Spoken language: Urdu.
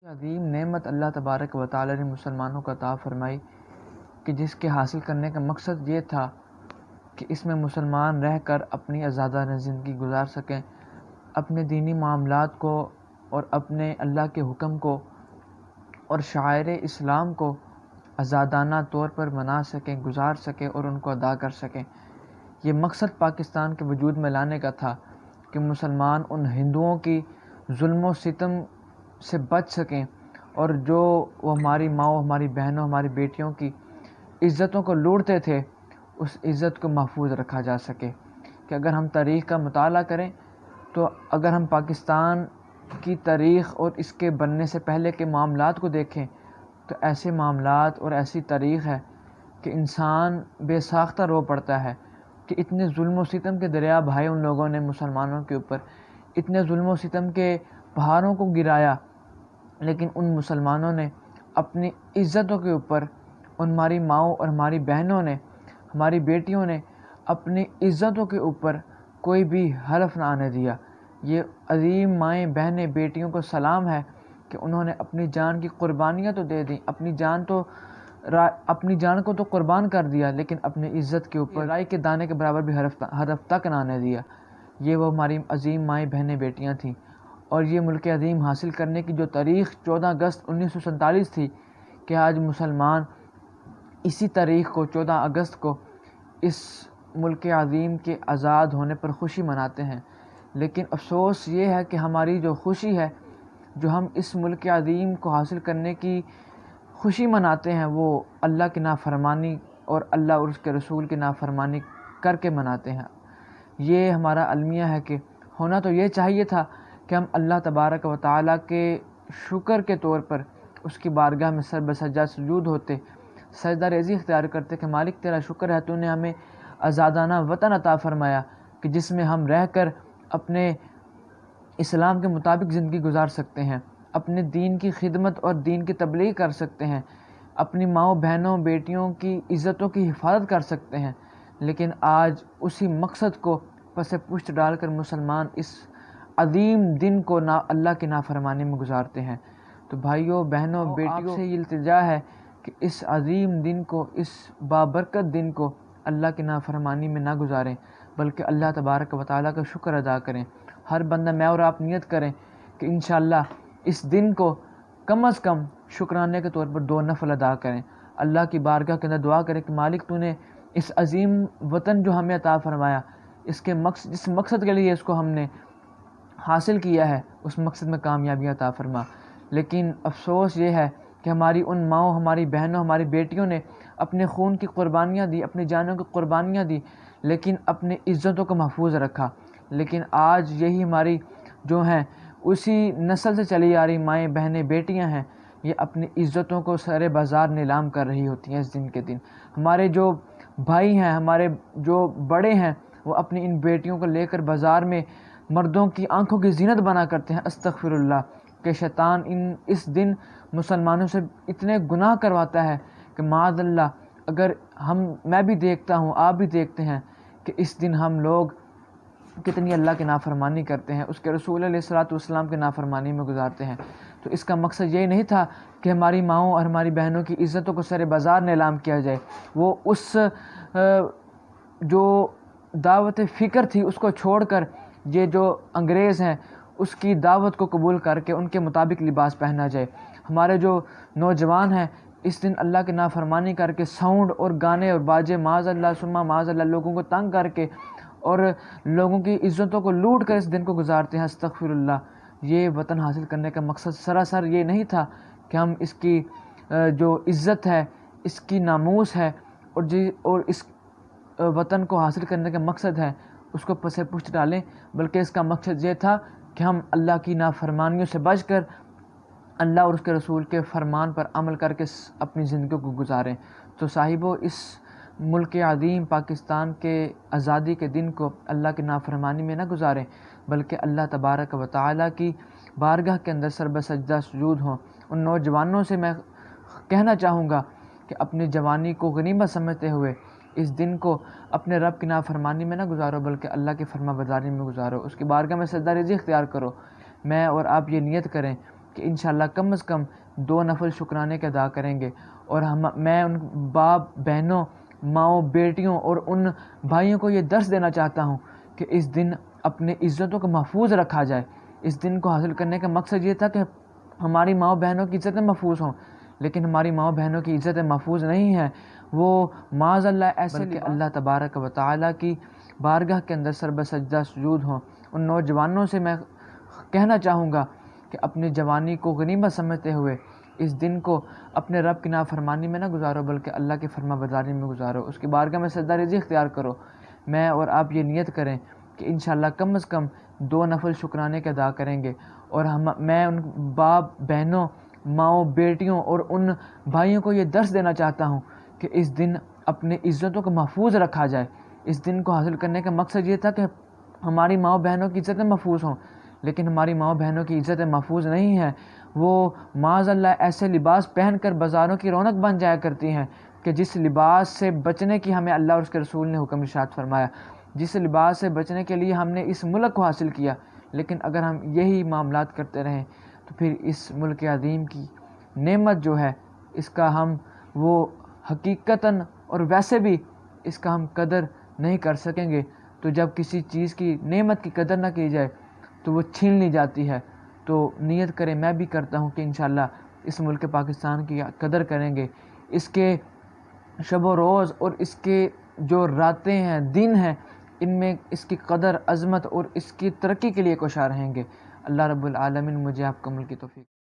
عظیم نعمت اللہ تبارک و تعالی نے مسلمانوں کو عطا فرمائی کہ جس کے حاصل کرنے کا مقصد یہ تھا کہ اس میں مسلمان رہ کر اپنی آزادانہ زندگی گزار سکیں، اپنے دینی معاملات کو اور اپنے اللہ کے حکم کو اور شعائر اسلام کو آزادانہ طور پر منا سکیں، گزار سکیں اور ان کو ادا کر سکیں۔ یہ مقصد پاکستان کے وجود میں لانے کا تھا کہ مسلمان ان ہندوؤں کی ظلم و ستم سے بچ سکیں اور جو وہ ہماری ماؤں، ہماری بہنوں، ہماری بیٹیوں کی عزتوں کو لوٹتے تھے، اس عزت کو محفوظ رکھا جا سکے۔ کہ اگر ہم تاریخ کا مطالعہ کریں تو اگر ہم پاکستان کی تاریخ اور اس کے بننے سے پہلے کے معاملات کو دیکھیں تو ایسے معاملات اور ایسی تاریخ ہے کہ انسان بے ساختہ رو پڑتا ہے کہ اتنے ظلم و ستم کے دریا بہائے ان لوگوں نے مسلمانوں کے اوپر، اتنے ظلم و ستم کے پہاڑوں کو گرایا، لیکن ان مسلمانوں نے اپنی عزتوں کے اوپر، ہماری ماؤں اور ہماری بہنوں نے، ہماری بیٹیوں نے اپنی عزتوں کے اوپر کوئی بھی حلف نہ آنے دیا۔ یہ عظیم مائیں، بہنیں، بیٹیوں کو سلام ہے کہ انہوں نے اپنی جان کی قربانیاں تو دے دیں، اپنی جان کو تو قربان کر دیا، لیکن اپنی عزت کے اوپر رائی کے دانے کے برابر بھی حرف تک نہ آنے دیا۔ یہ وہ ہماری عظیم مائیں، بہنیں، بیٹیاں تھیں، اور یہ ملک عظیم حاصل کرنے کی جو تاریخ 14 اگست 1947 تھی کہ آج مسلمان اسی تاریخ کو 14 اگست کو اس ملک عظیم کے آزاد ہونے پر خوشی مناتے ہیں۔ لیکن افسوس یہ ہے کہ ہماری جو خوشی ہے، جو ہم اس ملک عظیم کو حاصل کرنے کی خوشی مناتے ہیں، وہ اللہ کی نافرمانی اور اللہ اور اس کے رسول کی نافرمانی کر کے مناتے ہیں۔ یہ ہمارا المیہ ہے کہ ہونا تو یہ چاہیے تھا کہ ہم اللہ تبارک و تعالیٰ کے شکر کے طور پر اس کی بارگاہ میں سر بسجدہ سجود ہوتے، سجدہ ریزی اختیار کرتے کہ مالک تیرا شکر ہے، تو نے ہمیں آزادانہ وطن عطا فرمایا کہ جس میں ہم رہ کر اپنے اسلام کے مطابق زندگی گزار سکتے ہیں، اپنے دین کی خدمت اور دین کی تبلیغ کر سکتے ہیں، اپنی ماؤں، بہنوں، بیٹیوں کی عزتوں کی حفاظت کر سکتے ہیں۔ لیکن آج اسی مقصد کو پس پشت ڈال کر مسلمان اس عظیم دن کو اللہ کی نافرمانی میں گزارتے ہیں۔ تو بھائیوں، بہنوں، بیٹیوں سے یہ التجا ہے کہ اس عظیم دن کو، اس بابرکت دن کو اللہ کی نافرمانی میں نہ گزاریں، بلکہ اللہ تبارک و تعالیٰ کا شکر ادا کریں۔ ہر بندہ، میں اور آپ نیت کریں کہ انشاءاللہ اس دن کو کم از کم شکرانے کے طور پر 2 نفل ادا کریں، اللہ کی بارگاہ کے اندر دعا کریں کہ مالک تو نے اس عظیم وطن جو ہمیں عطا فرمایا، جس مقصد کے لیے اس کو ہم نے حاصل کیا ہے، اس مقصد میں کامیابی عطا فرما۔ لیکن افسوس یہ ہے کہ ہماری ان ماؤں، ہماری بہنوں، ہماری بیٹیوں نے اپنے خون کی قربانیاں دی، اپنی جانوں کی قربانیاں دی، لیکن اپنی عزتوں کو محفوظ رکھا۔ لیکن آج یہی ہماری جو ہیں اسی نسل سے چلی آ رہی مائیں، بہنیں، بیٹیاں ہیں، یہ اپنی عزتوں کو سر بازار نیلام کر رہی ہوتی ہیں اس دن کے دن۔ ہمارے جو بھائی ہیں، ہمارے جو بڑے ہیں، وہ اپنی ان بیٹیوں کو لے کر بازار میں مردوں کی آنکھوں کی زینت بنا کرتے ہیں۔ استغفر اللہ کہ شیطان اس دن مسلمانوں سے اتنے گناہ کرواتا ہے کہ معاذ اللہ، اگر میں بھی دیکھتا ہوں، آپ بھی دیکھتے ہیں کہ اس دن ہم لوگ کتنی اللہ کی نافرمانی کرتے ہیں، اس کے رسول علیہ الصلوۃ والسلام کی نافرمانی میں گزارتے ہیں۔ تو اس کا مقصد یہ نہیں تھا کہ ہماری ماؤں اور ہماری بہنوں کی عزتوں کو سر بازار نیلام کیا جائے۔ وہ اس جو دعوت فکر تھی اس کو چھوڑ کر یہ جو انگریز ہیں اس کی دعوت کو قبول کر کے ان کے مطابق لباس پہنا جائے۔ ہمارے جو نوجوان ہیں اس دن اللہ کی نافرمانی کر کے ساؤنڈ اور گانے اور باجے معاذ اللہ ثم معاذ اللہ لوگوں کو تنگ کر کے اور لوگوں کی عزتوں کو لوٹ کر اس دن کو گزارتے ہیں۔ استغفر اللہ۔ یہ وطن حاصل کرنے کا مقصد سراسر یہ نہیں تھا کہ ہم اس کی جو عزت ہے، اس کی ناموس ہے اور اس وطن کو حاصل کرنے کا مقصد ہے اس کو پس پشت ڈالیں، بلکہ اس کا مقصد یہ تھا کہ ہم اللہ کی نافرمانیوں سے بچ کر اللہ اور اس کے رسول کے فرمان پر عمل کر کے اپنی زندگیوں کو گزاریں۔ تو صاحبو، اس ملک عظیم پاکستان کے آزادی کے دن کو اللہ کی نافرمانی میں نہ گزاریں، بلکہ اللہ تبارک و تعالیٰ کی بارگاہ کے اندر سر بسجدہ سجود ہوں۔ ان نوجوانوں سے میں کہنا چاہوں گا کہ اپنی جوانی کو غنیمت سمجھتے ہوئے اس دن کو اپنے رب کی نافرمانی میں نہ گزارو، بلکہ اللہ کی فرما برداری میں گزارو، اس کی بارگاہ میں سجدہ ریزی اختیار کرو۔ میں اور آپ یہ نیت کریں کہ انشاءاللہ کم از کم 2 نفل شکرانے کے ادا کریں گے، اور میں ان باپ بہنوں، ماؤں، بیٹیوں اور ان بھائیوں کو یہ درس دینا چاہتا ہوں کہ اس دن اپنے عزتوں کو محفوظ رکھا جائے۔ اس دن کو حاصل کرنے کا مقصد یہ تھا کہ ہماری ماؤں بہنوں کی عزتیں محفوظ ہوں، لیکن ہماری ماؤں بہنوں کی عزتیں محفوظ نہیں ہیں، وہ معاذ اللہ ایسے بلکہ اللہ تبارک و تعالیٰ کی بارگاہ کے اندر سر بسجدہ سجود ہوں۔ ان نوجوانوں سے میں کہنا چاہوں گا کہ اپنی جوانی کو غنیمت سمجھتے ہوئے اس دن کو اپنے رب کی نافرمانی میں نہ گزارو، بلکہ اللہ کی فرما برداری میں گزارو، اس کی بارگاہ میں سجدہ ریزی اختیار کرو۔ میں اور آپ یہ نیت کریں کہ انشاءاللہ کم از کم 2 نفل شکرانے کے ادا کریں گے، اور میں ان باپ بہنوں، ماؤں، بیٹیوں اور ان بھائیوں کو یہ درس دینا چاہتا ہوں کہ اس دن اپنے عزتوں کو محفوظ رکھا جائے۔ اس دن کو حاصل کرنے کا مقصد یہ تھا کہ ہماری ماؤں بہنوں کی عزتیں محفوظ ہوں، لیکن ہماری ماؤں بہنوں کی عزتیں محفوظ نہیں ہیں، وہ معاذ اللہ ایسے لباس پہن کر بازاروں کی رونق بن جایا کرتی ہیں کہ جس لباس سے بچنے کی ہمیں اللہ اور اس کے رسول نے حکم ارشاد فرمایا، جس لباس سے بچنے کے لیے ہم نے اس ملک کو حاصل کیا، لیکن اگر ہم یہی معاملات کرتے رہیں تو پھر اس ملک عظیم کی نعمت جو ہے اس کا ہم وہ حقیقتاً اور ویسے بھی اس کا ہم قدر نہیں کر سکیں گے۔ تو جب کسی چیز کی نعمت کی قدر نہ کی جائے تو وہ چھین لی جاتی ہے۔ تو نیت کریں، میں بھی کرتا ہوں کہ انشاءاللہ اس ملک پاکستان کی قدر کریں گے، اس کے شب و روز اور اس کے جو راتیں ہیں، دن ہیں، ان میں اس کی قدر، عظمت اور اس کی ترقی کے لیے کوشاں رہیں گے۔ اللہ رب العالمین مجھے آپ کو عمل کی توفیق